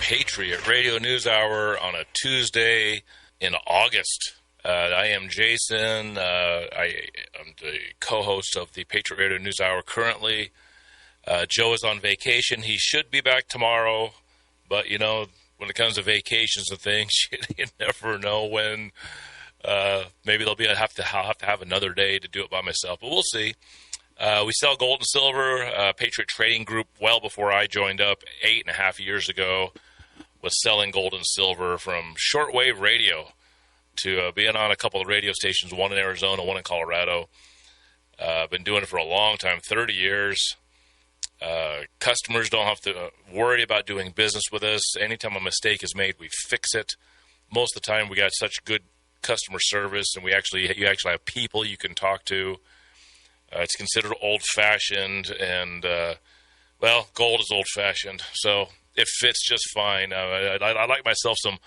Patriot Radio News Hour on a Tuesday in August. I am Jason. I am the co-host of the Patriot Radio News Hour currently. Joe is on vacation. He should be back tomorrow, but, you know, when it comes to vacations and things, you never know when. Maybe I'll have to have another day to do it by myself, but we'll see. We sell gold and silver. Patriot Trading Group, well before I joined up 8.5 years ago, was selling gold and silver from shortwave radio to being on a couple of radio stations, one in Arizona, one in Colorado. Been doing it for a long time, 30 years. Customers don't have to worry about doing business with us. Anytime a mistake is made, we fix it. Most of the time, we got such good customer service, and you actually have people you can talk to. It's considered old-fashioned, and gold is old-fashioned, so it fits just fine. I like myself some.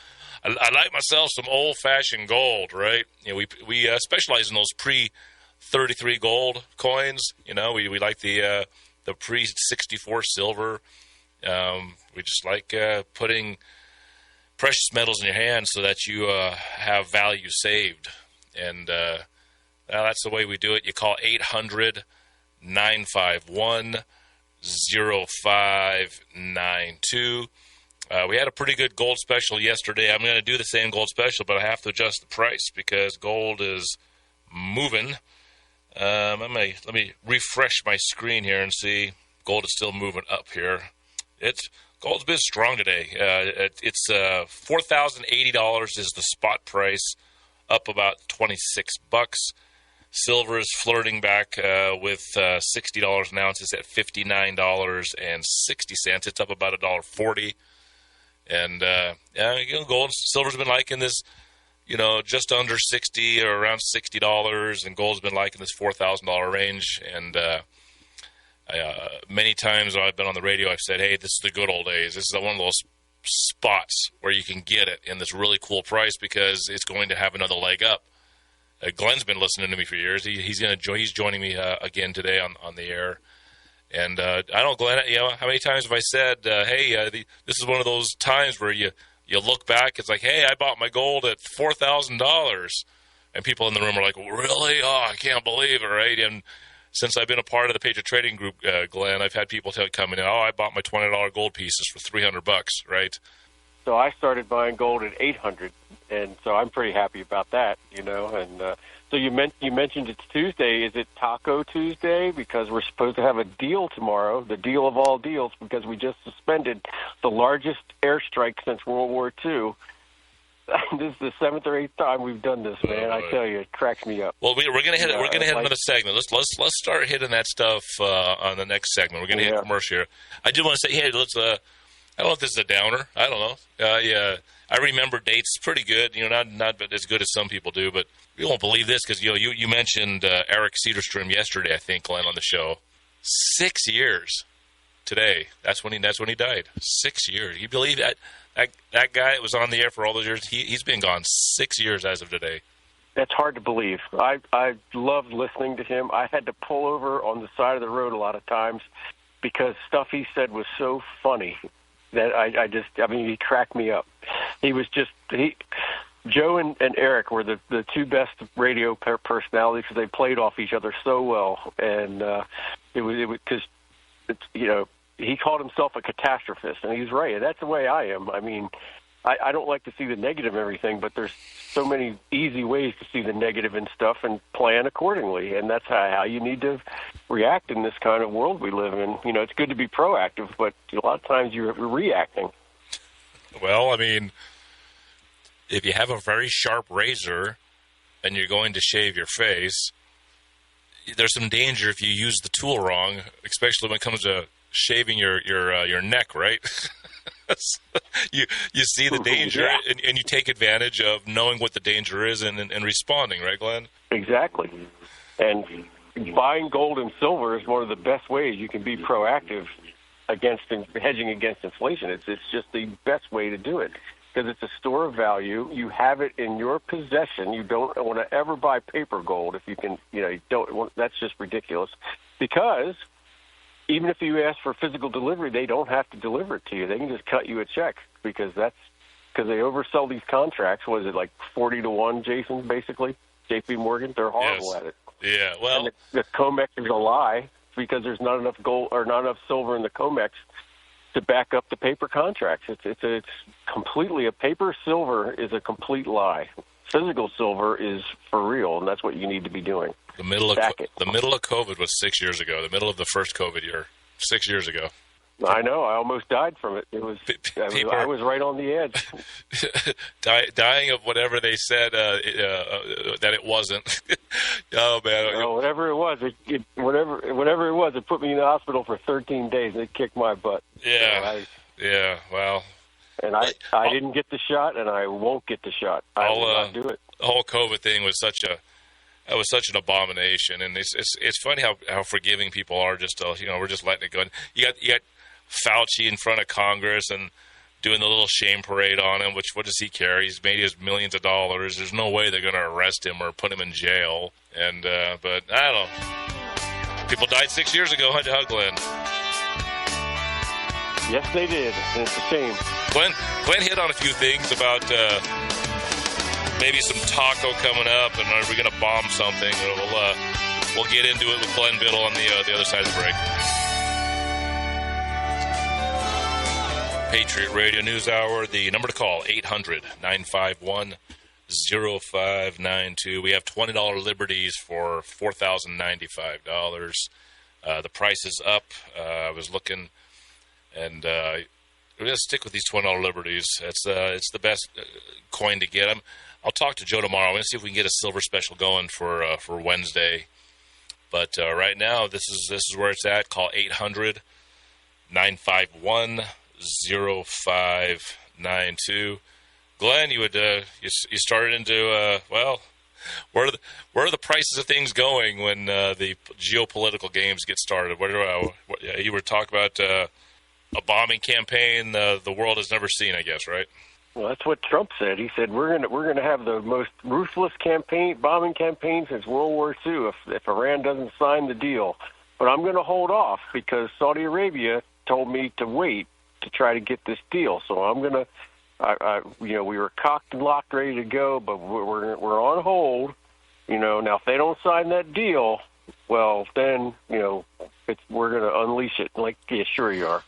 I like myself some old-fashioned gold, right? You know, we specialize in those pre-33 gold coins. You know, we like the pre-64 silver. We just like putting precious metals in your hands so that you have value saved, and that's the way we do it. You call 800-951-0592. We had a pretty good gold special yesterday. I'm going to do the same gold special, but I have to adjust the price because gold is moving. Let me refresh my screen here and see. Gold is still moving up here. Gold's been strong today. It's $4,080 is the spot price, up about $26. Silver is flirting back with $60 an ounce. It's at $59.60. It's up about $1.40. And gold and silver's been liking this, just under $60 or around $60, and gold's been liking this $4,000 range. And many times when I've been on the radio, I've said, hey, this is the good old days. This is one of those spots where you can get it in this really cool price because it's going to have another leg up. Glenn's been listening to me for years. He's joining me again today on the air. And I don't, Glenn, how many times have I said, hey, this is one of those times where you look back, it's like, hey, I bought my gold at $4,000. And people in the room are like, really? Oh, I can't believe it, right? And since I've been a part of the Patriot Trading Group, Glenn, I've had people come in, I bought my $20 gold pieces for $300, right? So I started buying gold at $800, and so I'm pretty happy about that, And so you mentioned it's Tuesday. Is it Taco Tuesday? Because we're supposed to have a deal tomorrow, the deal of all deals, because we just suspended the largest airstrike since World War II. This is the 7th or 8th time we've done this, man. I tell you, it cracks me up. Well, we're gonna hit. We're gonna hit another segment. Let's start hitting that stuff on the next segment. We're gonna hit commercial here. I did want to say, hey, let's. I don't know if this is a downer. I don't know. I remember dates pretty good. Not as good as some people do, but you won't believe this because you mentioned Eric Cedarstrom yesterday. I think, Glenn, on the show. 6 years today. That's when he died. 6 years. You believe that? That guy that was on the air for all those years, he's been gone 6 years as of today. That's hard to believe. I loved listening to him. I had to pull over on the side of the road a lot of times because stuff he said was so funny that he cracked me up. He was Joe and Eric were the two best radio personalities because they played off each other so well. And it was because, he called himself a catastrophist, and he's right. And that's the way I am. I mean, I don't like to see the negative in everything, but there's so many easy ways to see the negative in stuff and plan accordingly. And that's how you need to react in this kind of world we live in. It's good to be proactive, but a lot of times you're reacting. Well, I mean, if you have a very sharp razor and you're going to shave your face, there's some danger if you use the tool wrong, especially when it comes to shaving your neck, right? you see the danger, and you take advantage of knowing what the danger is and responding, right, Glenn? Exactly. And buying gold and silver is one of the best ways you can be proactive against hedging against inflation. It's just the best way to do it because it's a store of value. You have it in your possession. You don't want to ever buy paper gold if you can. You don't. That's just ridiculous because even if you ask for physical delivery, they don't have to deliver it to you. They can just cut you a check because they oversell these contracts. Was it like 40-1, Jason? Basically, J.P. Morgan. They're horrible at it. Yeah. Well, and the COMEX is a lie because there's not enough gold or not enough silver in the COMEX to back up the paper contracts. It's completely a paper silver is a complete lie. Physical silver is for real, and that's what you need to be doing. The middle of COVID was 6 years ago. The middle of the first COVID year, 6 years ago. I know. I almost died from it. It was. I was right on the edge. Dying of whatever they said that it wasn't. Oh man! No, whatever it was, whatever it was, it put me in the hospital for 13 days. It kicked my butt. Yeah. Well. And I didn't get the shot, and I won't get the shot. I will not do it. The whole COVID thing was such an abomination, and it's funny how forgiving people are. Just we're just letting it go. You got Fauci in front of Congress and doing the little shame parade on him. What does he care? He's made his millions of dollars. There's no way they're going to arrest him or put him in jail. And but I don't know. People died 6 years ago, huh, Glenn? Yes, they did, and it's a shame. Glenn hit on a few things about maybe some taco coming up, and are we going to bomb something? We'll get into it with Glenn Biddle on the other side of the break. Patriot Radio News Hour. The number to call, 800-951-0592. We have $20 Liberties for $4,095. The price is up. I was looking, and we're going to stick with these $20 Liberties. It's the best coin to get. I'll talk to Joe tomorrow. I'm going to see if we can get a silver special going for Wednesday. But right now, this is where it's at. Call 800-951-0592. Glenn, you started into where are the prices of things going when the geopolitical games get started? You were talking about a bombing campaign the world has never seen, I guess, right? Well, that's what Trump said. He said we're gonna have the most ruthless bombing campaign since World War II if Iran doesn't sign the deal. But I'm going to hold off because Saudi Arabia told me to wait to try to get this deal. So I'm going to, we were cocked and locked, ready to go, but we're on hold. Now if they don't sign that deal, well then we're going to unleash it. Like, yeah, sure you are.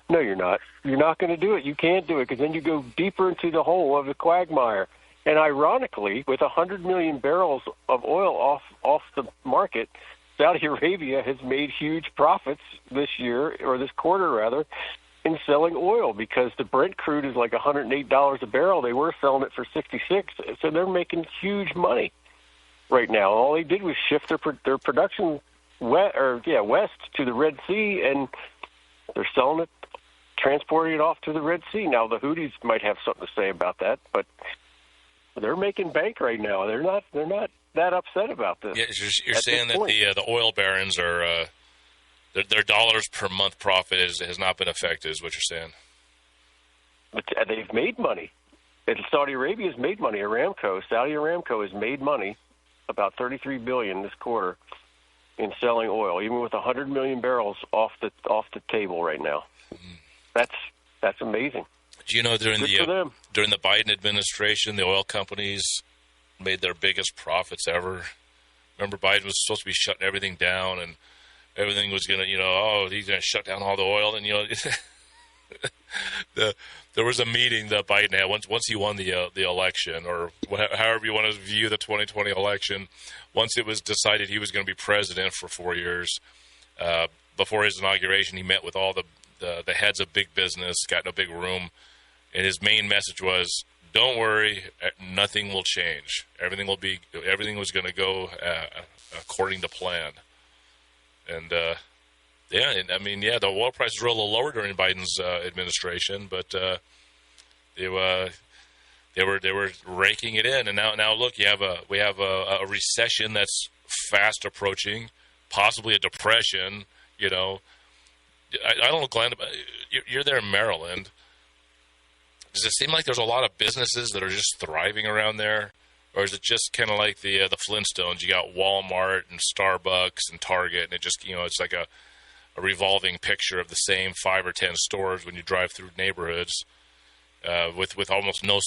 No, you're not. You're not going to do it. You can't do it because then you go deeper into the hole of the quagmire. And ironically, with 100 million barrels of oil off the market, Saudi Arabia has made huge profits this year, or this quarter rather, in selling oil because the Brent crude is like $108 a barrel. They were selling it for 66, so they're making huge money right now. All they did was shift their production west to the Red Sea, and they're selling it, transporting it off to the Red Sea. Now the Houthis might have something to say about that, but they're making bank right now. They're not that upset about this. Yeah, you're saying that the oil barons are their dollars per month profit has not been affected, is what you're saying. But they've made money. And Saudi Arabia has made money. Saudi Aramco has made money, about $33 billion this quarter, in selling oil, even with 100 million barrels off the table right now. That's amazing. Do you know during the Biden administration, the oil companies made their biggest profits ever? Remember, Biden was supposed to be shutting everything down, and everything was going to, he's going to shut down all the oil, and there was a meeting that Biden had once he won the election, or however you want to view the 2020 election. Once it was decided he was going to be president for 4 years, before his inauguration, he met with all the heads of big business, got in a big room, and his main message was, "Don't worry, nothing will change. Everything was going to go according to plan." And the oil prices were a little lower during Biden's administration, but they were raking it in. And now look, we have a recession that's fast approaching, possibly a depression. I don't know, Glenn. You're there in Maryland. Does it seem like there's a lot of businesses that are just thriving around there? Or is it just kind of like the Flintstones? You got Walmart and Starbucks and Target, and it just, it's like a a revolving picture of the same 5 or 10 stores when you drive through neighborhoods. With almost no,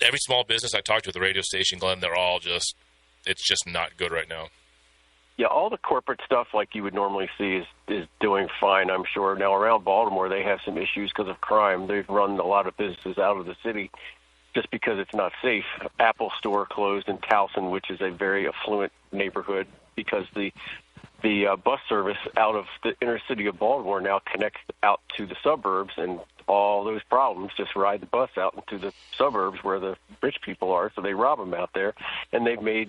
every small business I talked to at the radio station, Glenn, they're all it's just not good right now. Yeah, all the corporate stuff like you would normally see is doing fine, I'm sure. Now, around Baltimore, they have some issues because of crime. They've run a lot of businesses out of the city just because it's not safe. Apple store closed in Towson, which is a very affluent neighborhood, because the bus service out of the inner city of Baltimore now connects out to the suburbs, and all those problems just ride the bus out into the suburbs where the rich people are, so they rob them out there, and they've made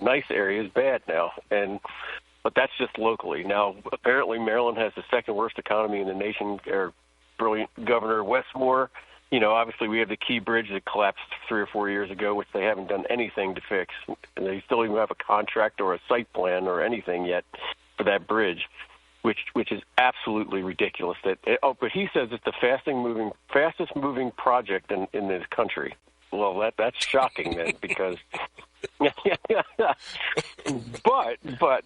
nice areas bad now. But that's just locally. Now, apparently Maryland has the second worst economy in the nation. Our brilliant Governor Westmore, obviously we have the Key Bridge that collapsed 3 or 4 years ago, which they haven't done anything to fix. And they still even have a contract or a site plan or anything yet for that bridge, which is absolutely ridiculous. But he says it's the fastest moving project in this country. Well, that's shocking then, because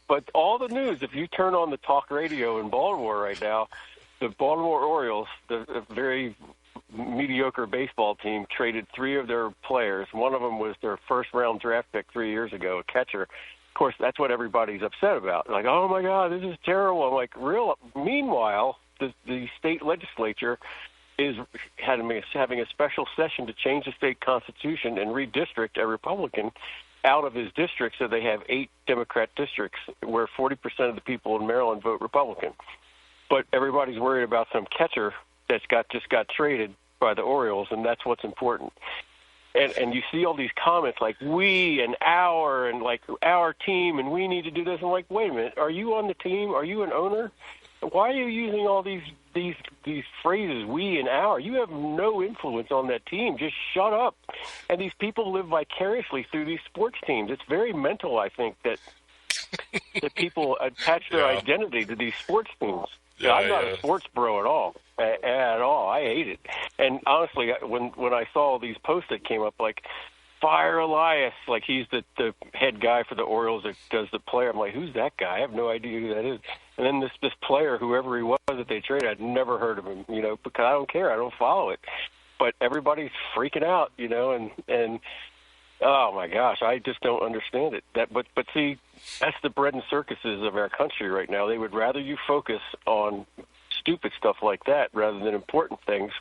but all the news, if you turn on the talk radio in Baltimore right now, the Baltimore Orioles, the very mediocre baseball team, traded 3 of their players. One of them was their first-round draft pick 3 years ago, a catcher. Of course, that's what everybody's upset about. Like, oh, my God, this is terrible. I'm like, meanwhile, the state legislature is having a special session to change the state constitution and redistrict a Republican out of his district, so they have 8 Democrat districts where 40% of the people in Maryland vote Republican. But everybody's worried about some catcher that's just got traded by the Orioles, and that's what's important. And you see all these comments like we and our and like our team and we need to do this. I'm like, wait a minute, are you on the team? Are you an owner? Why are you using all these phrases, we and our? You have no influence on that team. Just shut up. And these people live vicariously through these sports teams. It's very mental, I think, that people attach their identity to these sports teams. I'm not a sports bro at all. I hate it. And honestly, when I saw these posts that came up, like, fire Elias, like he's the head guy for the Orioles that does the player. I'm like, who's that guy? I have no idea who that is. And then this player, whoever he was that they traded, I'd never heard of him, because I don't care. I don't follow it. But everybody's freaking out, and oh my gosh, I just don't understand it. But see, that's the bread and circuses of our country right now. They would rather you focus on stupid stuff like that rather than important things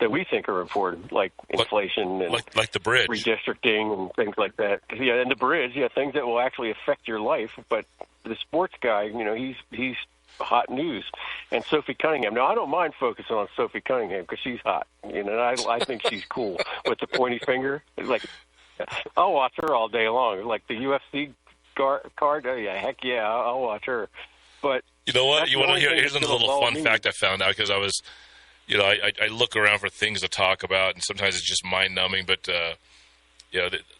that we think are important, like inflation and like the bridge, redistricting and things like that. Yeah, and the bridge, things that will actually affect your life. But the sports guy, he's hot news. And Sophie Cunningham. Now, I don't mind focusing on Sophie Cunningham because she's hot, and I think she's cool with the pointy finger. It's like, I'll watch her all day long. Like the UFC card, oh yeah, heck yeah, I'll watch her. But you know what? You want to hear? Here's a little fun fact I found out because I was. I look around for things to talk about, and sometimes it's just mind-numbing. But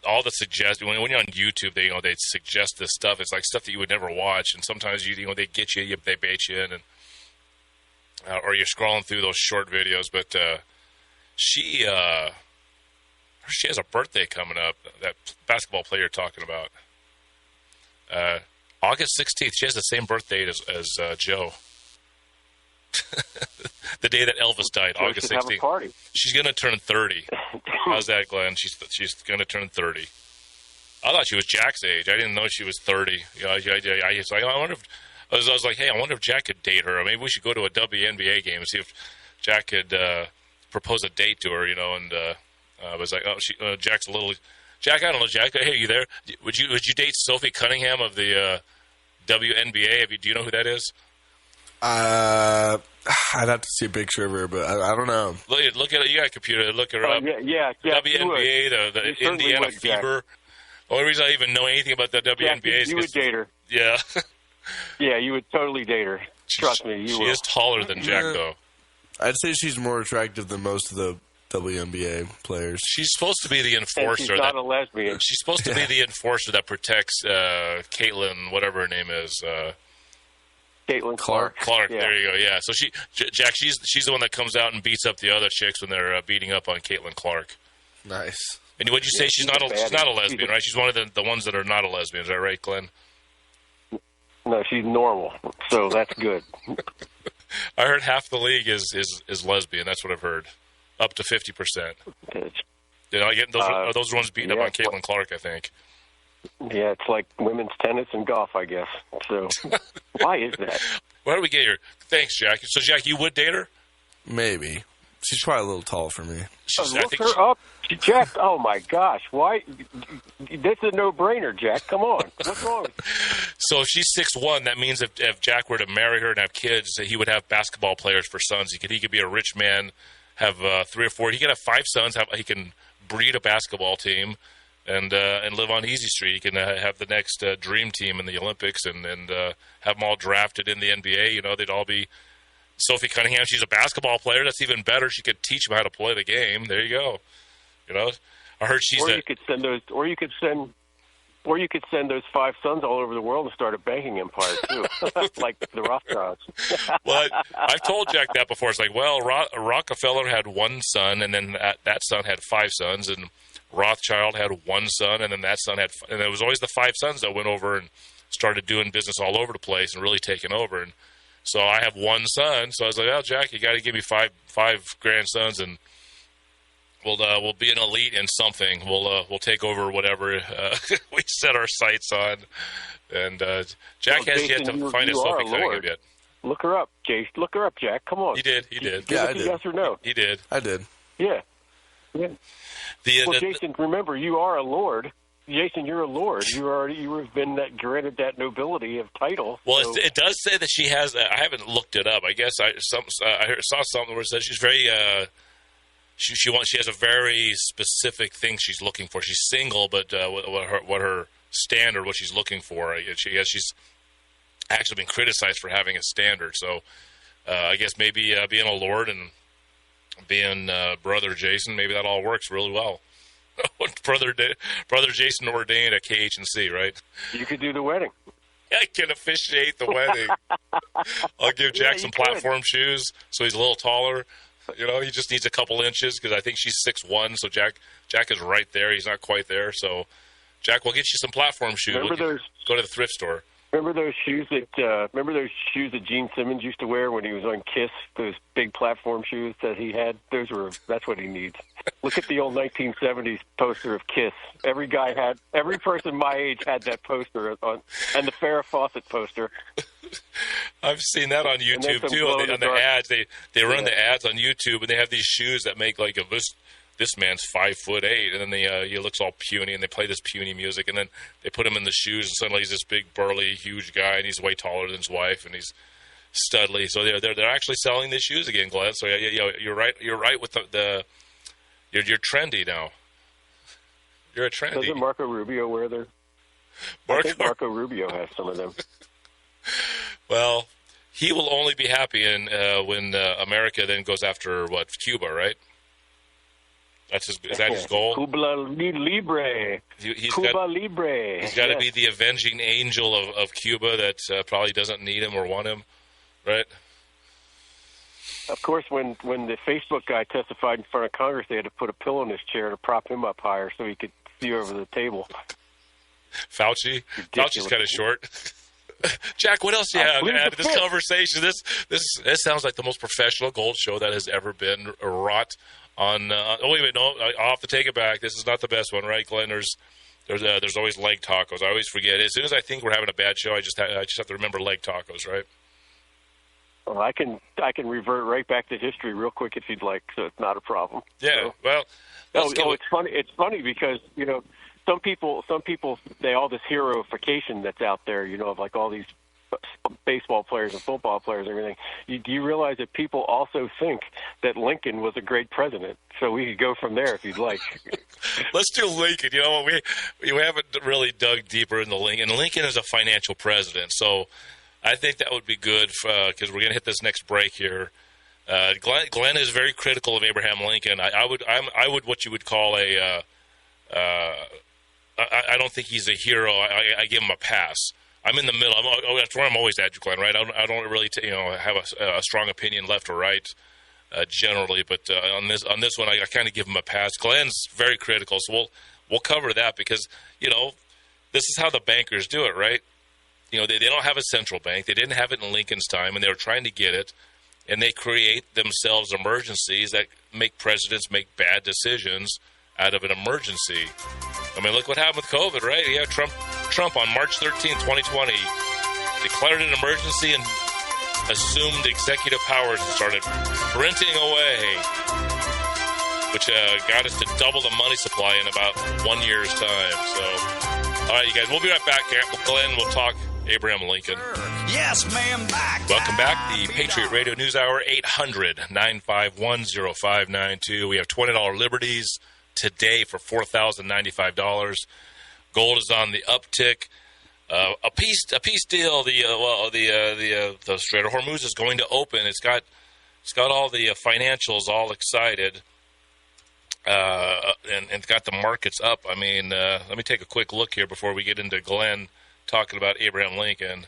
all the suggestions when you're on YouTube, they suggest this stuff. It's like stuff that you would never watch, and sometimes they get you, they bait you in, and or you're scrolling through those short videos. But she has a birthday coming up. That basketball player you're talking about, August 16th. She has the same birthday as Joe. The day that Elvis died, August 16th. Have a party. She's going to turn 30. How's that, Glenn? She's going to turn 30. I thought she was Jack's age. I didn't know she was 30. I was like, hey, I wonder if Jack could date her. Or maybe we should go to a WNBA game and see if Jack could propose a date to her. And I was like, oh, Jack's a little. Jack, I don't know, Jack. Hey, you there? Would you date Sophie Cunningham of the WNBA? Do you know who that is? I'd have to see a picture of her, but I don't know. Look at it. You got a computer. Look her up. Yeah. WNBA, the Indiana Fever. The only reason I even know anything about the WNBA is you would date her. Yeah. Yeah, you would totally date her. Trust me, you will. She is taller than Jack, though. I'd say she's more attractive than most of the WNBA players. She's supposed to be the enforcer. And she's not a lesbian. She's supposed to be the enforcer that protects Caitlin, whatever her name is. Caitlin Clark. Yeah. There you go. Yeah. So Jack, she's the one that comes out and beats up the other chicks when they're beating up on Caitlin Clark. Nice. And would you say she's not a lesbian, right? She's one of the ones that are not a lesbian. Is that right, Glenn? No, she's normal, so that's good. I heard half the league is lesbian. That's what I've heard. Up to 50%. Did I get those? Are those ones beating up on Caitlin Clark? I think. Yeah, it's like women's tennis and golf, I guess. So, why is that? Why do we get here? Thanks, Jack. So, Jack, you would date her? Maybe. She's probably a little tall for me. Look her up, Jack. Oh my gosh, why? This is a no-brainer, Jack. Come on, what's wrong? So if she's 6'1", that means if Jack were to marry her and have kids, he would have basketball players for sons. He could be a rich man, have 3 or 4. He could have 5 sons. He can breed a basketball team, and live on Easy Street. He can have the next dream team in the Olympics, and have them all drafted in the NBA. You know, they'd all be. Sophie Cunningham, she's a basketball player. That's even better. She could teach them how to play the game. There you go. You know, I heard she's. You could send those, or you could send those 5 sons all over the world and start a banking empire too, like the Rothschilds. Well, I've told Jack that before. It's like, well, Rockefeller had 1 son, and then that son had 5 sons, and Rothschild had 1 son, and then that son had, and it was always the 5 sons that went over and started doing business all over the place and really taking over. And so I have 1 son, so I was like, "Well, Jack, you got to give me five grandsons, and we'll be an elite in something. We'll take over whatever we set our sights on." And Jack has yet to find a Sophie Cunningham yet. Look her up, Jace. Look her up, Jack. Come on. He did. Yeah, I did. Yes or no? He did. I did. Yeah. Jason, remember, you are a lord. Jason, you're a lord. You have been granted that nobility of title. Well, so. it does say that she has. I haven't looked it up. I guess I saw something where it says she's very. She has a very specific thing she's looking for. She's single, but what her standard, what she's looking for. She's actually been criticized for having a standard. So I guess maybe being a lord and being brother Jason, maybe that all works really well. brother Jason ordained at KXXT, right? You could do the wedding. I can officiate the wedding. I'll give Jack some platform shoes so he's a little taller. You know, he just needs a couple inches because I think she's 6'1", so Jack is right there. He's not quite there. So, Jack, we'll get you some platform shoes. Go to the thrift store. Remember those shoes that Gene Simmons used to wear when he was on Kiss? Those big platform shoes that he had. That's what he needs. Look at the old 1970s poster of Kiss. Every person my age had that poster on, and the Farrah Fawcett poster. I've seen that on YouTube too. On the ads, they run the ads on YouTube, and they have these shoes that make like this man's 5'8", and then he looks all puny, and they play this puny music, and then they put him in the shoes, and suddenly he's this big, burly, huge guy, and he's way taller than his wife, and he's studly. So they're actually selling these shoes again, Glenn. So you're right. You're right with you're trendy now. You're a trendy. Doesn't Marco Rubio wear their? I think Marco Rubio has some of them. Well, he will only be happy when America then goes after Cuba, right? Is that his goal? Cuba Libre. Cuba Libre. He's got to be the avenging angel of Cuba that probably doesn't need him or want him, right? Of course, when the Facebook guy testified in front of Congress, they had to put a pillow in his chair to prop him up higher so he could see over the table. Fauci's kind of short. Jack, what else do you have to add to this conversation? This sounds like the most professional gold show that has ever been wrought on. I'll have to take it back. This is not the best one, right, Glenn? There's always leg tacos. I always forget. As soon as I think we're having a bad show, I just have to remember leg tacos, right? Well, I can revert right back to history real quick if you'd like, so it's not a problem. Yeah. So, well, it's funny. It's funny because some people they all this heroification that's out there, of like all these baseball players and football players and everything. Do you realize that people also think that Lincoln was a great president? So we could go from there if you'd like. Let's do Lincoln. We haven't really dug deeper into Lincoln. Lincoln is a financial president, so I think that would be good because we're going to hit this next break here. Glenn is very critical of Abraham Lincoln. I would what you would call I don't think he's a hero. I give him a pass. I'm in the middle. That's where I'm always at, Glenn. Right? I don't really have a strong opinion left or right generally, but on this one, I kind of give him a pass. Glenn's very critical, so we'll cover that because this is how the bankers do it, right? they don't have a central bank. They didn't have it in Lincoln's time, and they were trying to get it. And they create themselves emergencies that make presidents make bad decisions out of an emergency. I mean, look what happened with COVID, right? Yeah, Trump on March 13th, 2020, declared an emergency and assumed executive powers and started printing away, which got us to double the money supply in about 1 year's time. So, all right, you guys, we'll be right back. Glenn, we'll talk Abraham Lincoln. Yes, ma'am, back. Welcome back. The Patriot Radio News Hour, 800-951-0592. We have $20 liberties today for $4,095. Gold is on the uptick. A peace deal. The Strait of Hormuz is going to open. It's got all the financials all excited, and it's got the markets up. I mean, let me take a quick look here before we get into Glenn talking about Abraham Lincoln.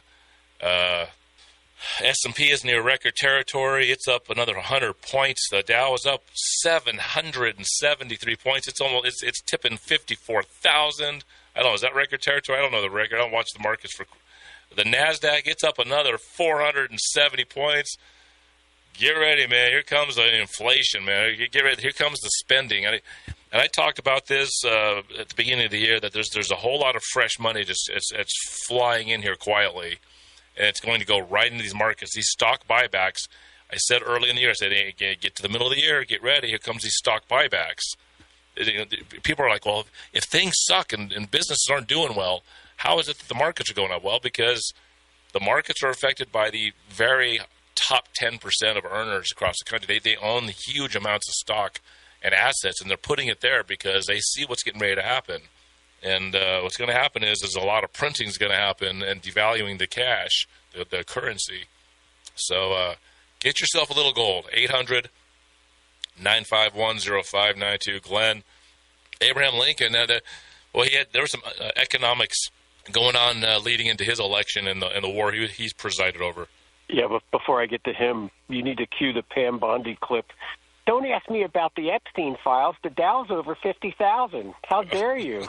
S&P is near record territory. It's up another 100 points. The Dow is up 773 points. It's tipping 54,000. I don't know. Is that record territory? I don't know the record. I don't watch the markets for the NASDAQ. It's up another 470 points. Get ready, man. Here comes the inflation, man. Get ready. Here comes the spending. And I talked about this at the beginning of the year, that there's a whole lot of fresh money just it's flying in here quietly, and it's going to go right into these markets. These stock buybacks, I said early in the year, I said, hey, get to the middle of the year, get ready. Here comes these stock buybacks. People are like, well, if things suck and businesses aren't doing well, how is it that the markets are going up? Well, because the markets are affected by the very top 10% of earners across the country. They own huge amounts of stock and assets, and they're putting it there because they see what's getting ready to happen. And what's going to happen is a lot of printing is going to happen and devaluing the cash, the currency. So get yourself a little gold. 800-951-0592. Glenn, Abraham Lincoln, there was some economics going on leading into his election and the war he's presided over. Yeah, but before I get to him, you need to cue the Pam Bondi clip. Don't ask me about the Epstein files. The Dow's over 50,000. How dare you?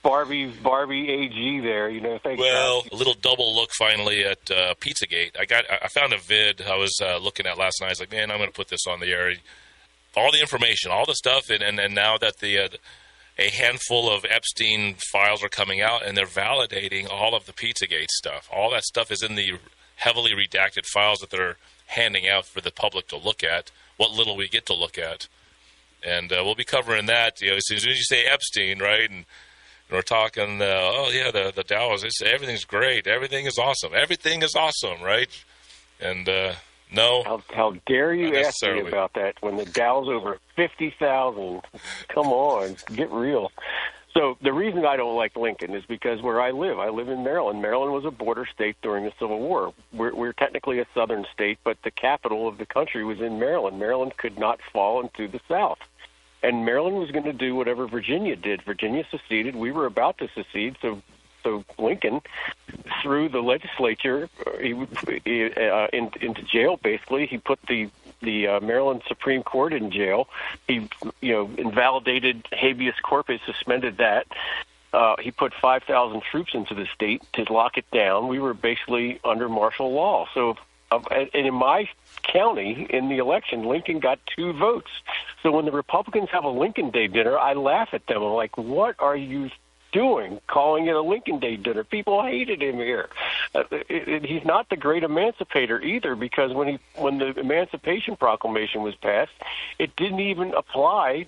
Barbie AG there. Thanks. Well, a little double look finally at Pizzagate. I found a vid I was looking at last night. I was like, man, I'm going to put this on the air. All the information, all the stuff, and now that a handful of Epstein files are coming out, and they're validating all of the Pizzagate stuff. All that stuff is in the heavily redacted files that they're handing out for the public to look at, what little we get to look at. And we'll be covering that, as soon as you say Epstein, right? And we're talking, the Dow is, everything's great. Everything is awesome. Everything is awesome, right? And no. How dare you ask me about that when the Dow's over 50,000? Come on, get real. So the reason I don't like Lincoln is because where I live in Maryland. Maryland was a border state during the Civil War. We're technically a southern state, but the capital of the country was in Maryland. Maryland could not fall into the South. And Maryland was going to do whatever Virginia did. Virginia seceded. We were about to secede, so Lincoln, through the legislature, into jail, basically. He put the Maryland Supreme Court in jail. He, invalidated habeas corpus, suspended that. He put 5,000 troops into the state to lock it down. We were basically under martial law. So, and in my county, in the election, Lincoln got 2 votes. So when the Republicans have a Lincoln Day dinner, I laugh at them. I'm like, what are you doing, calling it a Lincoln Day dinner? People hated him here. He's not the great emancipator either, because when the Emancipation Proclamation was passed, it didn't even apply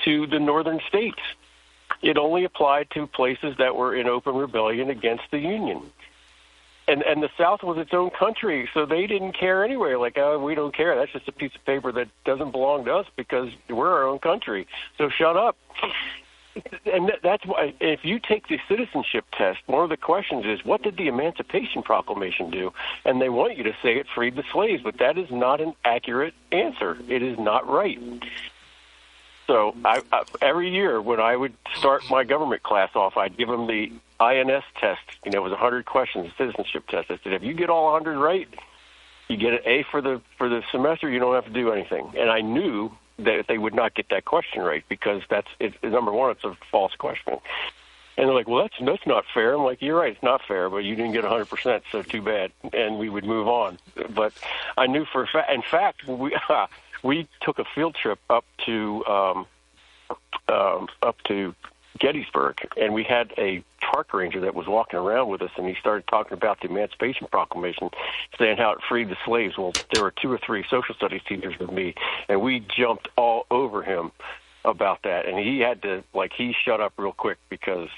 to the northern states. It only applied to places that were in open rebellion against the Union. And the South was its own country, so they didn't care anyway. Like, oh, we don't care. That's just a piece of paper that doesn't belong to us because we're our own country. So shut up. And that's why, if you take the citizenship test, one of the questions is, what did the Emancipation Proclamation do? And they want you to say it freed the slaves, but that is not an accurate answer. It is not right. So every year when I would start my government class off, I'd give them the INS test. It was 100 questions, citizenship test. I said, if you get all 100 right, you get an A for the semester. You don't have to do anything. And I knew that they would not get that question right because number one, it's a false question. And they're like, well, that's not fair. I'm like, you're right, it's not fair, but you didn't get 100%, so too bad. And we would move on. But I knew for a fact. In fact, we took a field trip up to Gettysburg, and we had a park ranger that was walking around with us, and he started talking about the Emancipation Proclamation, saying how it freed the slaves. Well, there were 2 or 3 social studies teachers with me, and we jumped all over him about that, and he had to, he shut up real quick because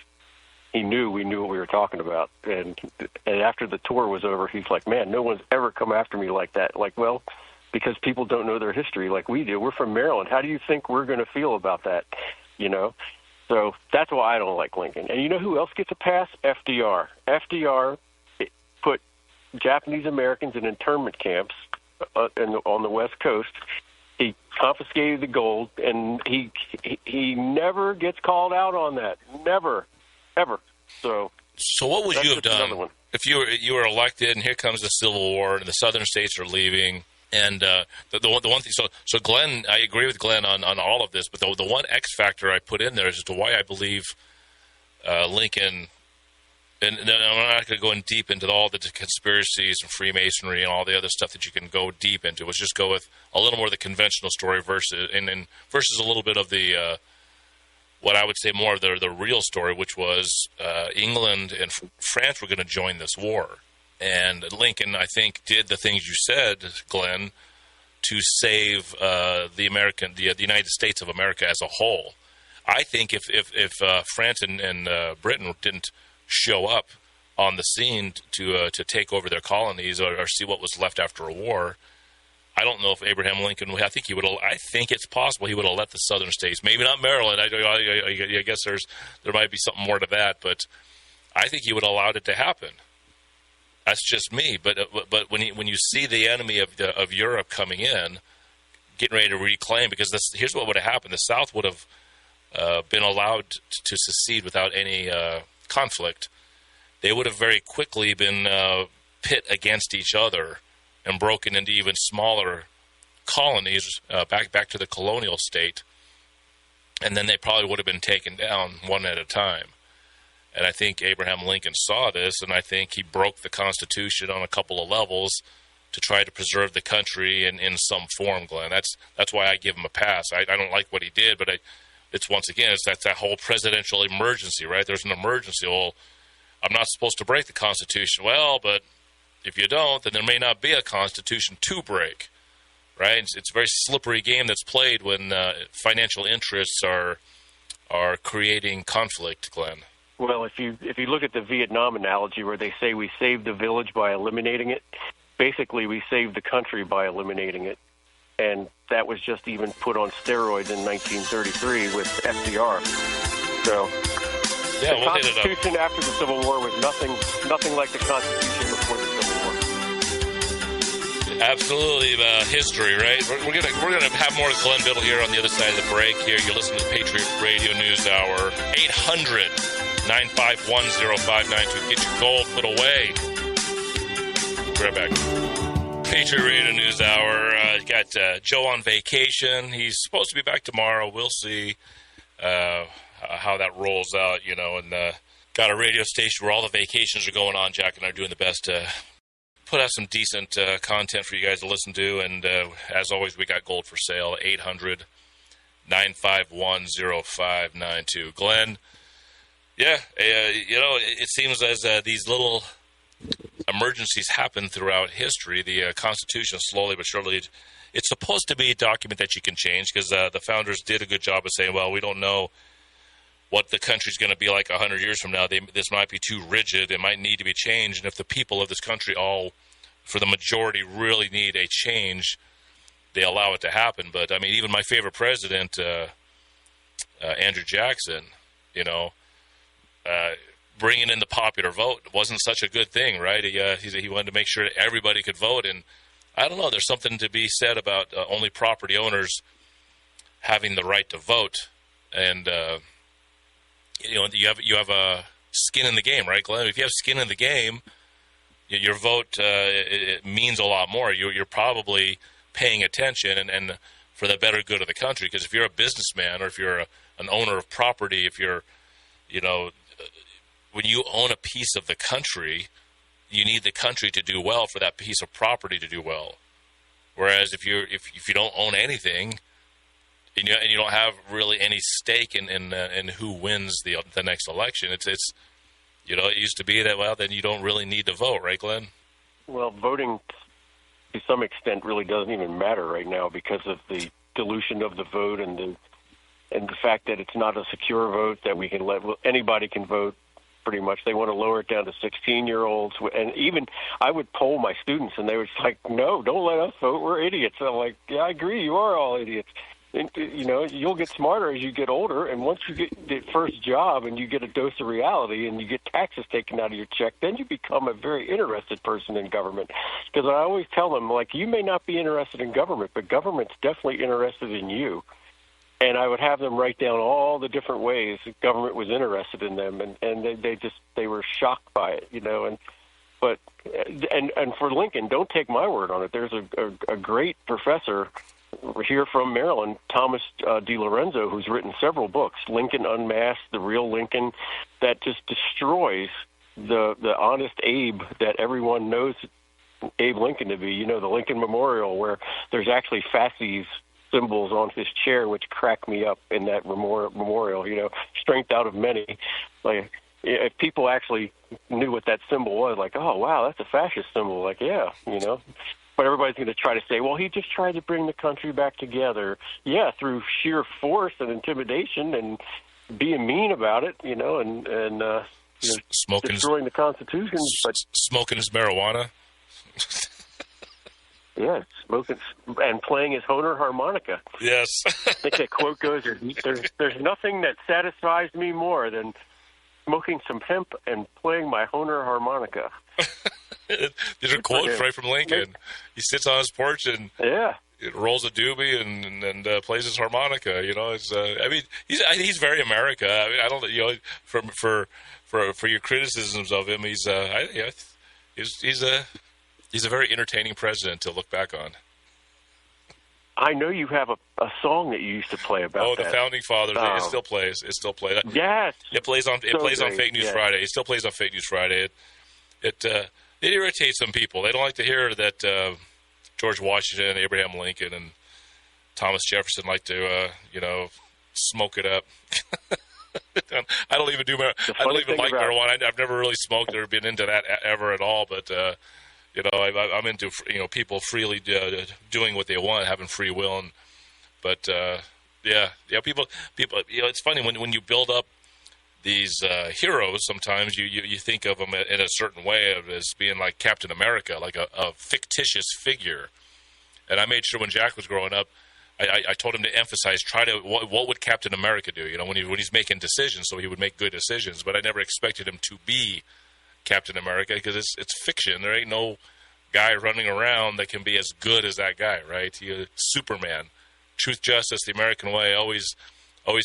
we knew what we were talking about. And after the tour was over, he's like, man, no one's ever come after me like that. Like, well, because people don't know their history like we do. We're from Maryland. How do you think we're going to feel about that, So that's why I don't like Lincoln. And you know who else gets a pass? FDR. FDR put Japanese Americans in internment camps on the West Coast. He confiscated the gold, and he never gets called out on that. Never, ever. So what would you have done if you were elected, and here comes the Civil War, and the Southern states are leaving? And the one thing, so Glenn, I agree with Glenn on all of this, but the one X factor I put in there is as to why I believe Lincoln, and I'm not going to go in deep into all the conspiracies and Freemasonry and all the other stuff that you can go deep into. Let's just go with a little more of the conventional story versus a little bit of the what I would say more of the real story, which was England and France were going to join this war. And Lincoln, I think, did the things you said, Glenn, to save the United States of America as a whole. I think if France and Britain didn't show up on the scene to take over their colonies or see what was left after a war, I don't know if Abraham Lincoln. I think it's possible he would have let the Southern states, maybe not Maryland. I guess there might be something more to that, but I think he would have allowed it to happen. That's just me, but when you see the enemy of Europe coming in, getting ready to reclaim, because here's what would have happened: the South would have been allowed to secede without any conflict. They would have very quickly been pit against each other and broken into even smaller colonies back to the colonial state, and then they probably would have been taken down one at a time. And I think Abraham Lincoln saw this, and I think he broke the Constitution on a couple of levels to try to preserve the country in some form, Glenn. That's why I give him a pass. I don't like what he did, but it's that whole presidential emergency, right? There's an emergency. Well, I'm not supposed to break the Constitution. Well, but if you don't, then there may not be a Constitution to break, right? It's a very slippery game that's played when financial interests are creating conflict, Glenn. Well, if you look at the Vietnam analogy where they say we saved the village by eliminating it, basically we saved the country by eliminating it. And that was just even put on steroids in 1933 with FDR. So the Constitution after the Civil War was nothing like the Constitution before the Civil War. Absolutely, history, right? We're gonna have more of Glenn Biddle here on the other side of the break. Here, you're listening to the Patriot Radio News Hour. 800-951-0592. Get your gold put away. Be right back. Patriot Radio News Hour. Got Joe on vacation. He's supposed to be back tomorrow. We'll see how that rolls out, and got a radio station where all the vacations are going on. Jack and I are doing the best to put out some decent content for you guys to listen to. And as always, we got gold for sale. 800-951-0592. Glenn, yeah, it seems as these little emergencies happen throughout history. The Constitution, slowly but surely, it's supposed to be a document that you can change, because the founders did a good job of saying, well, we don't know what the country's going to be like 100 years from now. This might be too rigid. It might need to be changed. And if the people of this country all, for the majority, really need a change, they allow it to happen. But, I mean, even my favorite president, Andrew Jackson, bringing in the popular vote wasn't such a good thing, right? He wanted to make sure that everybody could vote. And I don't know, there's something to be said about only property owners having the right to vote. And, you have a skin in the game, right, Glenn? If you have skin in the game, your vote it means a lot more. You're probably paying attention and for the better good of the country. Because if you're a businessman, or if you're an owner of property, if you're, when you own a piece of the country, you need the country to do well for that piece of property to do well. Whereas if you don't own anything, and you don't have really any stake in who wins the next election, it's it used to be that, well, then you don't really need to vote, right, Glenn? Well, voting to some extent really doesn't even matter right now because of the dilution of the vote and the fact that it's not a secure vote, that we can anybody can vote. Pretty much, they want to lower it down to 16-year-olds, and even I would poll my students, and they were just like, "No, don't let us vote. We're idiots." And I'm like, "Yeah, I agree. You are all idiots. And, you'll get smarter as you get older, and once you get the first job and you get a dose of reality and you get taxes taken out of your check, then you become a very interested person in government." Because I always tell them, like, you may not be interested in government, but government's definitely interested in you. And I would have them write down all the different ways the government was interested in them, and they were shocked by it, And for Lincoln, don't take my word on it. There's a great professor here from Maryland, Thomas DiLorenzo, who's written several books, Lincoln Unmasked, The Real Lincoln, that just destroys the honest Abe that everyone knows Abe Lincoln to be. The Lincoln Memorial, where there's actually fasces symbols on his chair, which crack me up in that memorial, strength out of many. Like, if people actually knew what that symbol was, like, oh, wow, that's a fascist symbol. Like, yeah, But everybody's going to try to say, well, he just tried to bring the country back together. Yeah, through sheer force and intimidation and being mean about it, and smoking, destroying the Constitution. But smoking his marijuana. Yeah, smoking and playing his Hohner harmonica. Yes. I think that quote goes, there's nothing that satisfies me more than smoking some hemp and playing my Hohner harmonica. These are quotes right from Lincoln. He sits on his porch and rolls a doobie and plays his harmonica. He's very America. I mean, I don't, for your criticisms of him, he's a very entertaining president to look back on. I know you have a song that you used to play about. Oh, the Founding Fathers. It still plays. It still plays. Yes. It plays on Fake News Friday. It still plays on Fake News Friday. It irritates some people. They don't like to hear that George Washington, Abraham Lincoln, and Thomas Jefferson like to smoke it up. I don't even like marijuana. I've never really smoked or been into that ever at all. But I'm into people freely doing what they want, having free will. People. It's funny when you build up these heroes. Sometimes you think of them in a certain way as being like Captain America, like a fictitious figure. And I made sure when Jack was growing up, I told him to emphasize, what would Captain America do? When he's making decisions, so he would make good decisions. But I never expected him to be Captain America because it's fiction. There ain't no guy running around that can be as good as that guy, right? He's Superman, truth, justice, the American way, always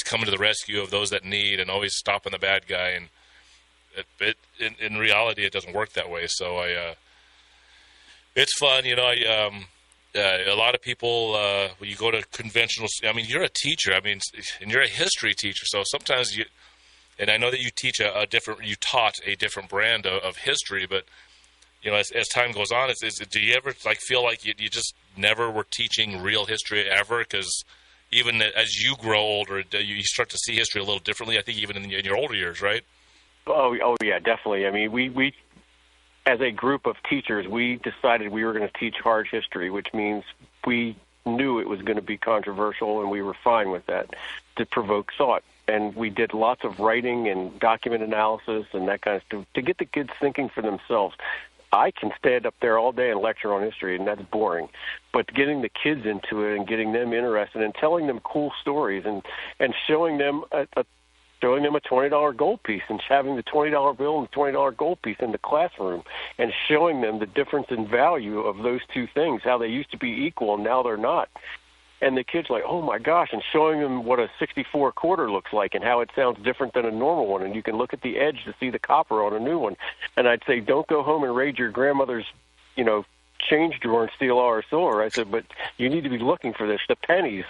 coming to the rescue of those that need, and always stopping the bad guy. And in reality, it doesn't work that way. So it's fun, a lot of people, when you go to conventional, you're a teacher, and you're a history teacher, so sometimes and I know that you taught a different brand of history, but, as time goes on, do you ever feel like you just never were teaching real history ever? Because even as you grow older, you start to see history a little differently, I think, even in your older years, right? Oh yeah, definitely. We as a group of teachers, we decided we were going to teach hard history, which means we knew it was going to be controversial, and we were fine with that, to provoke thought. And we did lots of writing and document analysis and that kind of stuff to get the kids thinking for themselves. I can stand up there all day and lecture on history, and that's boring. But getting the kids into it and getting them interested and telling them cool stories and showing them a $20 gold piece and having the $20 bill and the $20 gold piece in the classroom and showing them the difference in value of those two things, how they used to be equal and now they're not. And the kids are like, oh, my gosh, and showing them what a 64 quarter looks like and how it sounds different than a normal one. And you can look at the edge to see the copper on a new one. And I'd say, don't go home and raid your grandmother's, change drawer and steal all our silver. I said, but you need to be looking for this, the pennies.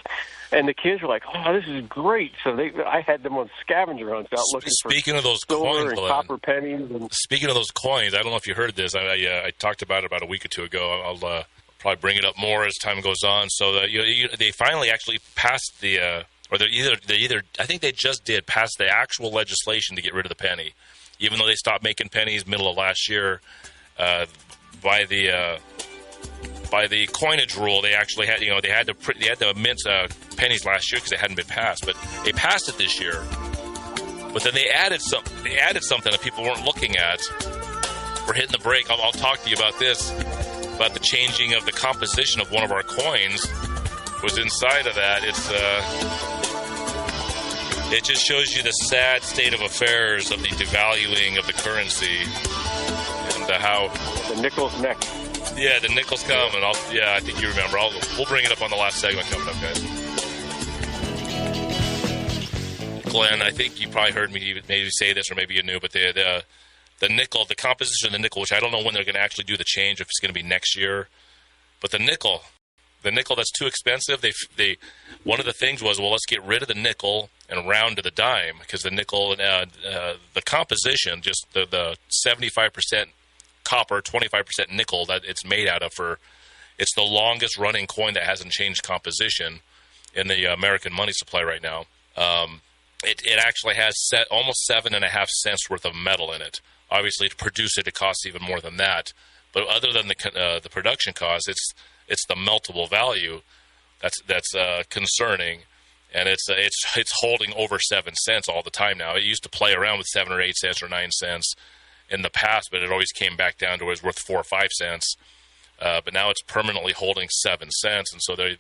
And the kids were like, oh, this is great. So I had them on scavenger hunts out looking Speaking for of those silver coins, and Glenn, copper pennies. And speaking of those coins, I don't know if you heard this. I talked about it about a week or two ago. I'll probably bring it up more as time goes on. So they finally actually passed the, or they either I think they just did pass the actual legislation to get rid of the penny, even though they stopped making pennies middle of last year. By the coinage rule, they actually had they had to mint pennies last year because they hadn't been passed, but they passed it this year. But then they added something that people weren't looking at. We're hitting the break. I'll talk to you about this, about the changing of the composition of one of our coins. Was inside of that. It just shows you the sad state of affairs of the devaluing of the currency and how the nickel's next. Yeah, the nickel's coming. I think you remember. We'll bring it up on the last segment coming up, guys. Glenn, I think you probably heard me maybe say this, or maybe you knew, but the nickel, the composition of the nickel, which I don't know when they're going to actually do the change, if it's going to be next year, but the nickel that's too expensive. They one of the things was, well, let's get rid of the nickel and round to the dime, because the nickel, the composition, just the 75% copper, 25% nickel that it's made out of, it's the longest running coin that hasn't changed composition in the American money supply right now. It actually has almost 7.5 cents worth of metal in it. Obviously, to produce it costs even more than that. But other than the production cost, it's the meltable value that's concerning, and it's holding over 7 cents all the time now. It used to play around with 7 or 8 cents or 9 cents in the past, but it always came back down to where it was worth 4 or 5 cents. But now it's permanently holding 7 cents, and so do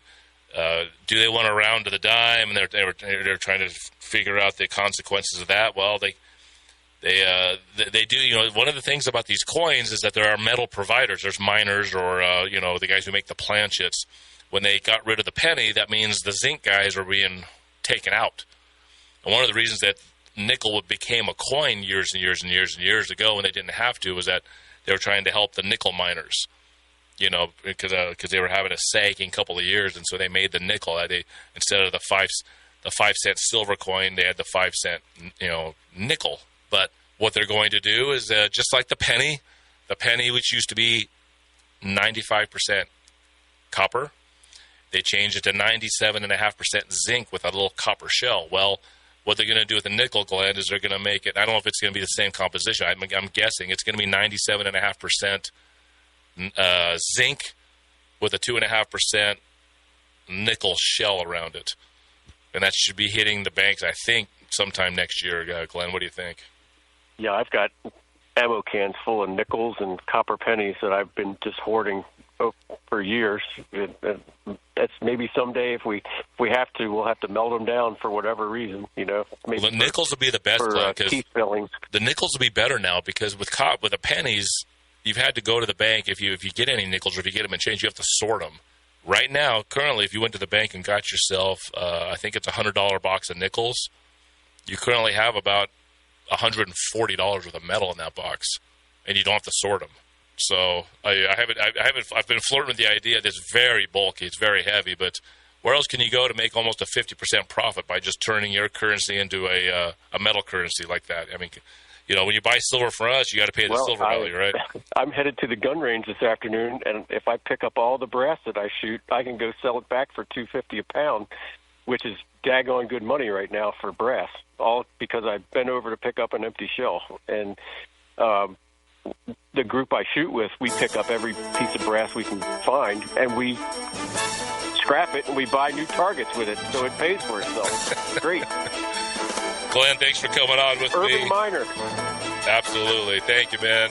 they want to round to the dime? And they're trying to figure out the consequences of that. Well, they do. One of the things about these coins is that there are metal providers. There's miners, or the guys who make the planchets. When they got rid of the penny, that means the zinc guys are being taken out. And one of the reasons that nickel became a coin years and years and years and years ago, when they didn't have to, was that they were trying to help the nickel miners. Because they were having a sagging couple of years, and so they made the nickel. Instead of the 5 cent silver coin, they had the 5 cent nickel. But what they're going to do is just like the penny which used to be 95% copper, they changed it to 97.5% zinc with a little copper shell. Well, what they're going to do with the nickel, Glenn, is they're going to make it. I don't know if it's going to be the same composition. I'm guessing it's going to be 97.5% zinc with a 2.5% nickel shell around it, and that should be hitting the banks, I think, sometime next year. Glenn, what do you think? Yeah, I've got ammo cans full of nickels and copper pennies that I've been just hoarding for years. That's maybe someday if we have to, we'll have to melt them down for whatever reason. Maybe the nickels will be the best, because the nickels will be better now, because with the pennies, you've had to go to the bank if you get any nickels, or if you get them in change, you have to sort them. Right now, currently, if you went to the bank and got yourself, I think it's $100 box of nickels, you currently have about $140 worth of metal in that box, and you don't have to sort them. So I've been flirting with the idea that it's very bulky, it's very heavy, but where else can you go to make almost a 50% profit by just turning your currency into a metal currency like that? I mean, when you buy silver for us, you got to pay the silver value, right? I'm headed to the gun range this afternoon, and if I pick up all the brass that I shoot, I can go sell it back for $2.50 a pound, which is daggone good money right now for brass, all because I bent over to pick up an empty shell. And the group I shoot with, we pick up every piece of brass we can find, and we scrap it, and we buy new targets with it, so it pays for itself. Great. Glenn, thanks for coming on with me. Urban miner. Absolutely. Thank you, man.